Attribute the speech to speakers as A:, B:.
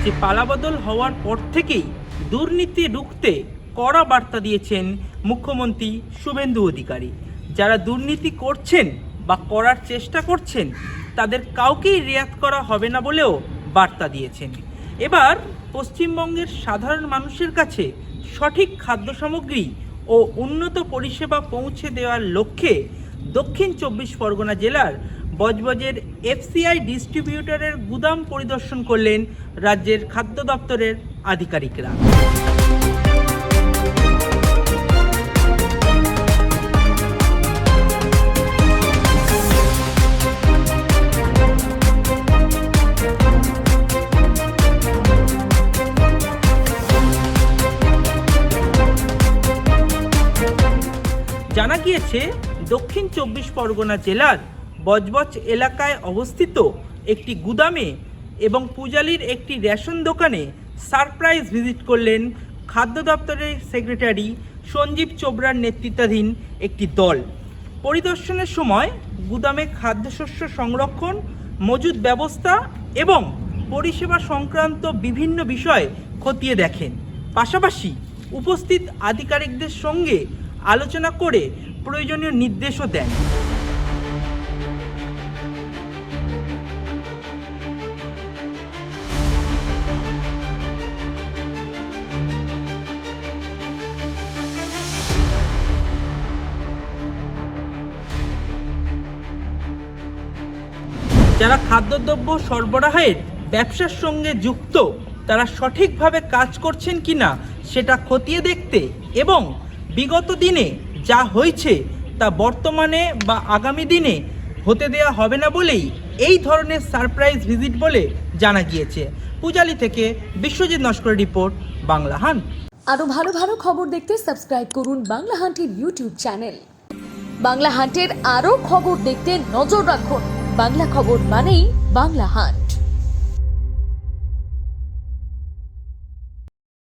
A: যে পালাবদল হওয়ার পর থেকেই দুর্নীতি রুখতে কড়া বার্তা দিয়েছেন মুখ্যমন্ত্রী শুভেন্দু অধিকারী। যারা দুর্নীতি করছেন বা করার চেষ্টা করছেন তাদের কাউকেই রেয়াত করা হবে না বলেও বার্তা দিয়েছেন। এবার পশ্চিমবঙ্গের সাধারণ মানুষের কাছে সঠিক খাদ্য সামগ্রী ও উন্নত পরিষেবা পৌঁছে দেওয়ার লক্ষ্যে দক্ষিণ ২৪ পরগনা জেলার বজবজের এফসিআই ডিস্ট্রিবিউটরের গুদাম পরিদর্শন করলেন রাজ্যের খাদ্য দপ্তরের আধিকারিকরা। জানা গিয়েছে দক্ষিণ ২৪ পরগনা জেলার বজবজ এলাকায় অবস্থিত একটি গুদামে এবং পূজালির একটি রেশন দোকানে সারপ্রাইজ ভিজিট করলেন খাদ্য দপ্তরের সেক্রেটারি সঞ্জীব চোপড়ার নেতৃত্বাধীন একটি দল। পরিদর্শনের সময় গুদামে খাদ্যশস্য সংরক্ষণ, মজুত ব্যবস্থা এবং পরিষেবা সংক্রান্ত বিভিন্ন বিষয় খতিয়ে দেখেন। পাশাপাশি উপস্থিত আধিকারিকদের সঙ্গে আলোচনা করে প্রয়োজনীয় নির্দেশও দেন। যারা খাদ্যদ্রব্য সরবরাহের ব্যবসার সঙ্গে যুক্ত তারা সঠিকভাবে কাজ করছেন কিনা সেটা খতিয়ে দেখতে এবং বিগত দিনে যা হয়েছে তা বর্তমানে বা আগামী দিনে হতে দেওয়া হবে না বলেই এই ধরনের সারপ্রাইজ ভিজিট বলে জানা গিয়েছে। পূজালি থেকে বিশ্বজিৎ নস্করের রিপোর্ট, বাংলা হান্ট।
B: আরো ভালো ভালো খবর দেখতে সাবস্ক্রাইব করুন বাংলা হান্টের ইউটিউব চ্যানেল। বাংলা হান্টের আরো খবর দেখতে নজর রাখুন। বাংলা খবর মানেই বাংলা হান্ট।